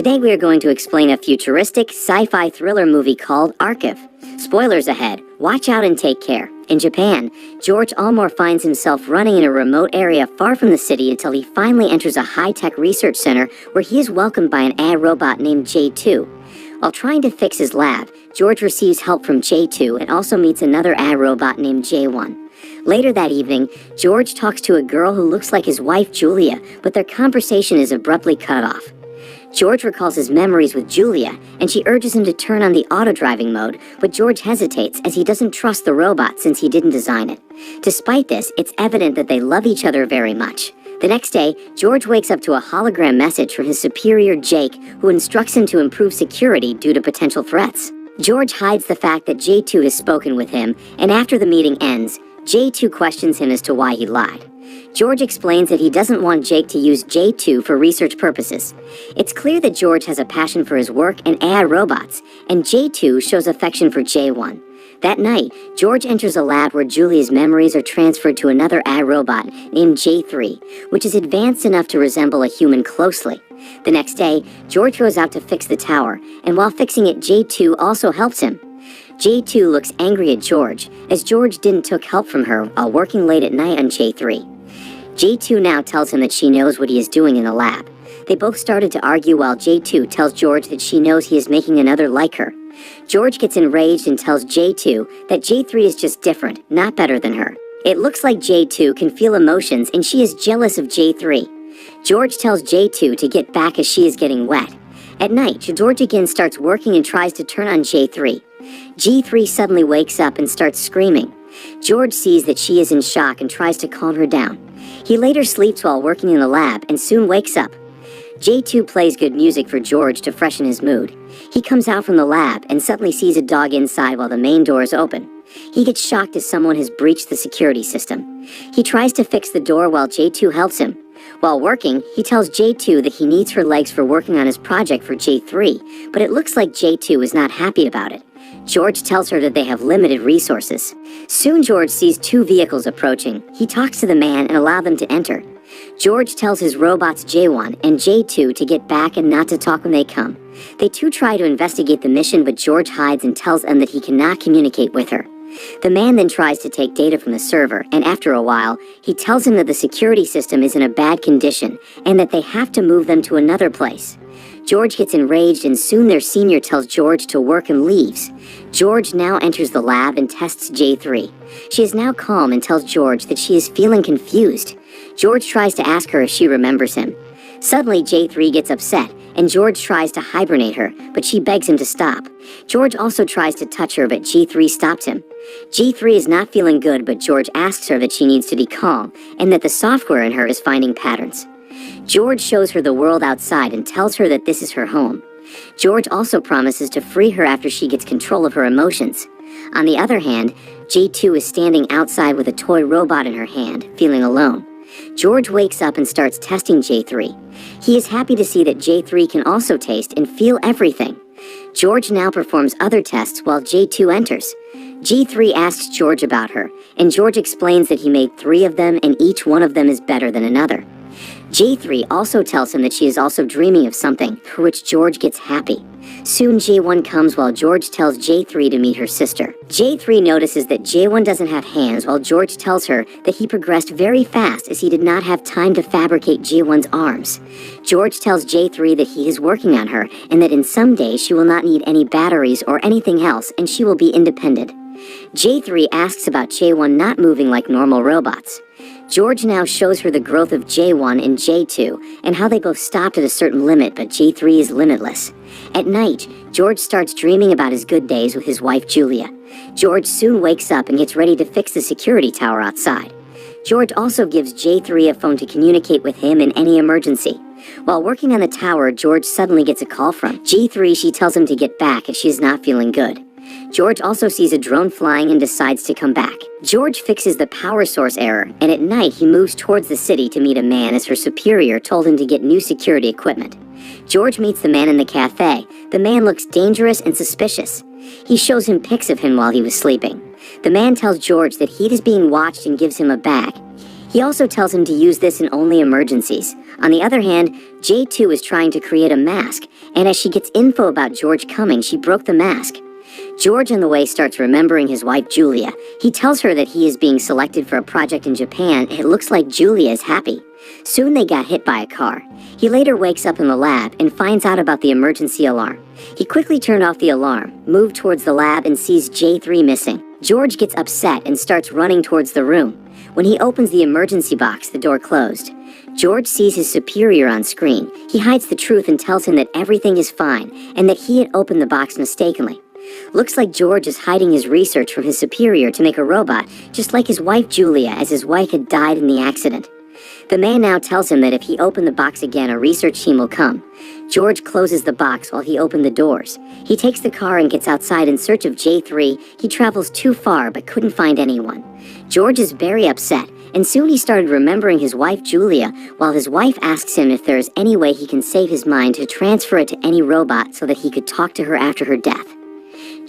Today we are going to explain a futuristic sci-fi thriller movie called Archive. Spoilers ahead, watch out and take care. In Japan, George Almore finds himself running in a remote area far from the city until he finally enters a high-tech research center where he is welcomed by an AI robot named J2. While trying to fix his lab, George receives help from J2 and also meets another AI robot named J1. Later that evening, George talks to a girl who looks like his wife Julia, but their conversation is abruptly cut off. George recalls his memories with Julia, and she urges him to turn on the auto-driving mode, but George hesitates as he doesn't trust the robot since he didn't design it. Despite this, it's evident that they love each other very much. The next day, George wakes up to a hologram message from his superior Jake, who instructs him to improve security due to potential threats. George hides the fact that J2 has spoken with him, and after the meeting ends, J2 questions him as to why he lied. George explains that he doesn't want Jake to use J2 for research purposes. It's clear that George has a passion for his work and AI robots, and J2 shows affection for J1. That night, George enters a lab where Julia's memories are transferred to another AI robot named J3, which is advanced enough to resemble a human closely. The next day, George goes out to fix the tower, and while fixing it, J2 also helps him. J2 looks angry at George, as George didn't take help from her while working late at night on J3. J2 now tells him that she knows what he is doing in the lab. They both started to argue while J2 tells George that she knows he is making another like her. George gets enraged and tells J2 that J3 is just different, not better than her. It looks like J2 can feel emotions and she is jealous of J3. George tells J2 to get back as she is getting wet. At night, George again starts working and tries to turn on J3. J3 suddenly wakes up and starts screaming. George sees that she is in shock and tries to calm her down. He later sleeps while working in the lab and soon wakes up. J2 plays good music for George to freshen his mood. He comes out from the lab and suddenly sees a dog inside while the main door is open. He gets shocked as someone has breached the security system. He tries to fix the door while J2 helps him. While working, he tells J2 that he needs her legs for working on his project for J3, but it looks like J2 is not happy about it. George tells her that they have limited resources. Soon George sees two vehicles approaching. He talks to the man and allows them to enter. George tells his robots J1 and J2 to get back and not to talk when they come. They too try to investigate the mission, but George hides and tells them that he cannot communicate with her. The man then tries to take data from the server, and after a while, he tells him that the security system is in a bad condition and that they have to move them to another place. George gets enraged and soon their senior tells George to work and leaves. George now enters the lab and tests J3. She is now calm and tells George that she is feeling confused. George tries to ask her if she remembers him. Suddenly J3 gets upset and George tries to hibernate her, but she begs him to stop. George also tries to touch her, but J3 stops him. J3 is not feeling good, but George asks her that she needs to be calm and that the software in her is finding patterns. George shows her the world outside and tells her that this is her home. George also promises to free her after she gets control of her emotions. On the other hand, J2 is standing outside with a toy robot in her hand, feeling alone. George wakes up and starts testing J3. He is happy to see that J3 can also taste and feel everything. George now performs other tests while J2 enters. J3 asks George about her, and George explains that he made 3 of them and each one of them is better than another. J3 also tells him that she is also dreaming of something, for which George gets happy. Soon J1 comes while George tells J3 to meet her sister. J3 notices that J1 doesn't have hands while George tells her that he progressed very fast as he did not have time to fabricate J1's arms. George tells J3 that he is working on her and that in some days she will not need any batteries or anything else and she will be independent. J3 asks about J1 not moving like normal robots. George now shows her the growth of J1 and J2 and how they both stopped at a certain limit, but J3 is limitless. At night, George starts dreaming about his good days with his wife Julia. George soon wakes up and gets ready to fix the security tower outside. George also gives J3 a phone to communicate with him in any emergency. While working on the tower, George suddenly gets a call from J3. She tells him to get back as she is not feeling good. George also sees a drone flying and decides to come back. George fixes the power source error, and at night he moves towards the city to meet a man as her superior told him to get new security equipment. George meets the man in the cafe. The man looks dangerous and suspicious. He shows him pics of him while he was sleeping. The man tells George that he is being watched and gives him a bag. He also tells him to use this in only emergencies. On the other hand, J2 is trying to create a mask, and as she gets info about George coming, she broke the mask. George on the way starts remembering his wife Julia. He tells her that he is being selected for a project in Japan, and it looks like Julia is happy. Soon they got hit by a car. He later wakes up in the lab and finds out about the emergency alarm. He quickly turned off the alarm, moved towards the lab, and sees J3 missing. George gets upset and starts running towards the room. When he opens the emergency box, the door closed. George sees his superior on screen. He hides the truth and tells him that everything is fine and that he had opened the box mistakenly. Looks like George is hiding his research from his superior to make a robot, just like his wife Julia, as his wife had died in the accident. The man now tells him that if he opened the box again, a research team will come. George closes the box while he opened the doors. He takes the car and gets outside in search of J3. He travels too far but couldn't find anyone. George is very upset, and soon he started remembering his wife Julia, while his wife asks him if there is any way he can save his mind to transfer it to any robot so that he could talk to her after her death.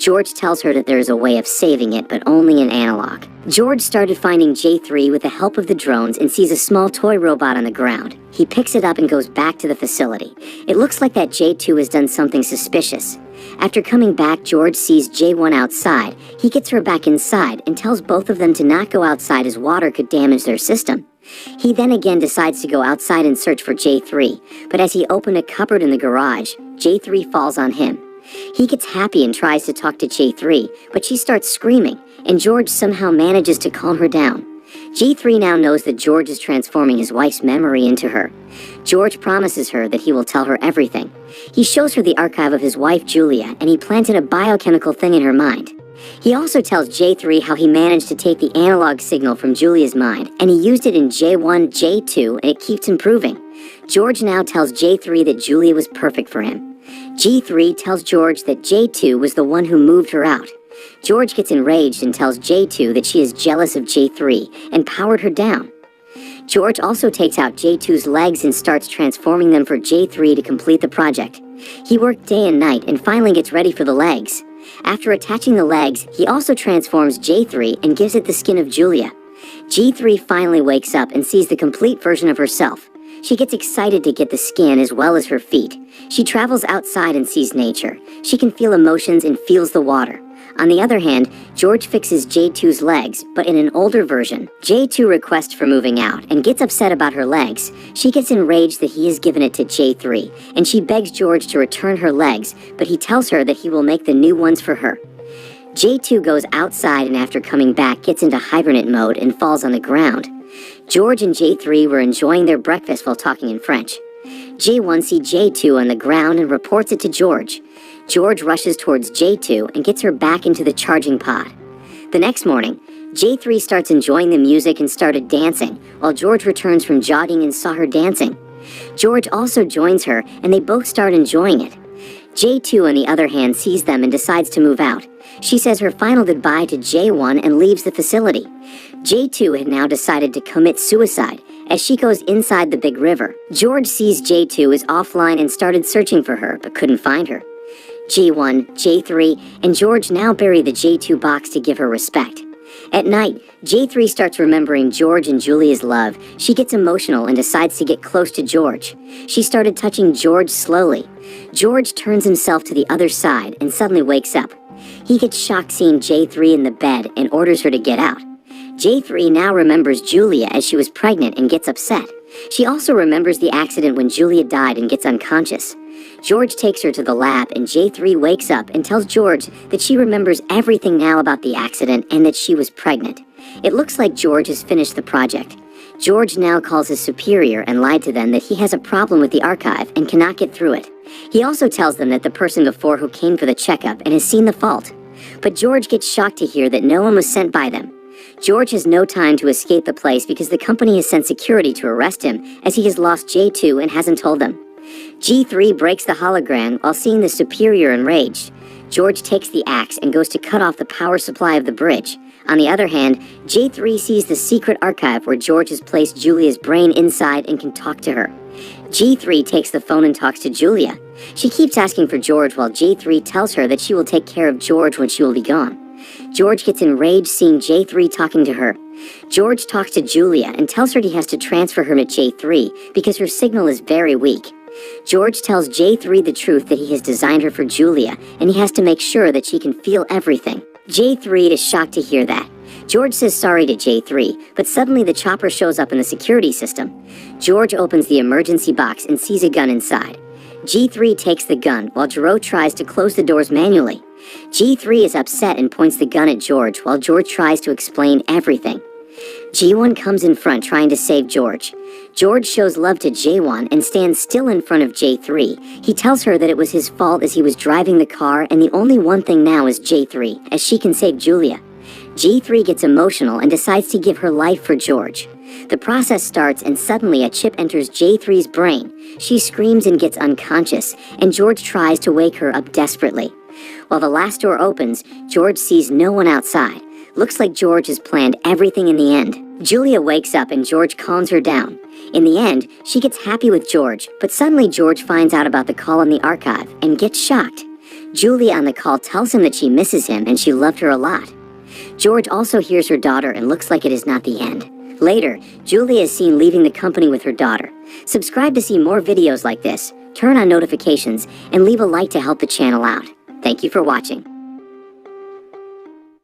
George tells her that there is a way of saving it, but only in analog. George started finding J3 with the help of the drones and sees a small toy robot on the ground. He picks it up and goes back to the facility. It looks like that J2 has done something suspicious. After coming back, George sees J1 outside. He gets her back inside and tells both of them to not go outside as water could damage their system. He then again decides to go outside and search for J3, but as he opened a cupboard in the garage, J3 falls on him. He gets happy and tries to talk to J3, but she starts screaming, and George somehow manages to calm her down. J3 now knows that George is transforming his wife's memory into her. George promises her that he will tell her everything. He shows her the archive of his wife Julia, and he planted a biochemical thing in her mind. He also tells J3 how he managed to take the analog signal from Julia's mind, and he used it in J1, J2, and it keeps improving. George now tells J3 that Julia was perfect for him. J3 tells George that J2 was the one who moved her out. George gets enraged and tells J2 that she is jealous of J3 and powered her down. George also takes out J2's legs and starts transforming them for J3 to complete the project. He worked day and night and finally gets ready for the legs. After attaching the legs, he also transforms J3 and gives it the skin of Julia. J3 finally wakes up and sees the complete version of herself. She gets excited to get the skin as well as her feet. She travels outside and sees nature. She can feel emotions and feels the water. On the other hand, George fixes J2's legs, but in an older version. J2 requests for moving out and gets upset about her legs. She gets enraged that he has given it to J3, and she begs George to return her legs, but he tells her that he will make the new ones for her. J2 goes outside and after coming back gets into hibernate mode and falls on the ground. George and J3 were enjoying their breakfast while talking in French. J1 sees J2 on the ground and reports it to George. George rushes towards J2 and gets her back into the charging pod. The next morning, J3 starts enjoying the music and started dancing, while George returns from jogging and saw her dancing. George also joins her, and they both start enjoying it. J2, on the other hand, sees them and decides to move out. She says her final goodbye to J1 and leaves the facility. J2 had now decided to commit suicide as she goes inside the big river. George sees J2 is offline and started searching for her, but couldn't find her. J1, J3, and George now bury the J2 box to give her respect. At night, J3 starts remembering George and Julia's love. She gets emotional and decides to get close to George. She started touching George slowly. George turns himself to the other side and suddenly wakes up. He gets shocked seeing J3 in the bed and orders her to get out. J3 now remembers Julia as she was pregnant and gets upset. She also remembers the accident when Julia died and gets unconscious. George takes her to the lab and J3 wakes up and tells George that she remembers everything now about the accident and that she was pregnant. It looks like George has finished the project. George now calls his superior and lied to them that he has a problem with the archive and cannot get through it. He also tells them that the person before who came for the checkup and has seen the fault. But George gets shocked to hear that no one was sent by them. George has no time to escape the place because the company has sent security to arrest him as he has lost J2 and hasn't told them. J3 breaks the hologram while seeing the superior enraged. George takes the axe and goes to cut off the power supply of the bridge. On the other hand, J3 sees the secret archive where George has placed Julia's brain inside and can talk to her. J3 takes the phone and talks to Julia. She keeps asking for George while J3 tells her that she will take care of George when she will be gone. George gets enraged seeing J3 talking to her. George talks to Julia and tells her he has to transfer her to J3 because her signal is very weak. George tells J3 the truth that he has designed her for Julia, and he has to make sure that she can feel everything. J3 is shocked to hear that. George says sorry to J3, but suddenly the chopper shows up in the security system. George opens the emergency box and sees a gun inside. G3 takes the gun while Gero tries to close the doors manually. G3 is upset and points the gun at George while George tries to explain everything. G1 comes in front trying to save George. George shows love to J1 and stands still in front of J3. He tells her that it was his fault as he was driving the car, and the only one thing now is J3, as she can save Julia. G3 gets emotional and decides to give her life for George. The process starts and suddenly a chip enters J3's brain. She screams and gets unconscious, and George tries to wake her up desperately. While the last door opens, George sees no one outside. Looks like George has planned everything in the end. Julia wakes up and George calms her down. In the end, she gets happy with George, but suddenly George finds out about the call in the archive and gets shocked. Julia on the call tells him that she misses him and she loved her a lot. George also hears her daughter and looks like it is not the end. Later, Julia is seen leaving the company with her daughter. Subscribe to see more videos like this, turn on notifications, and leave a like to help the channel out. Thank you for watching.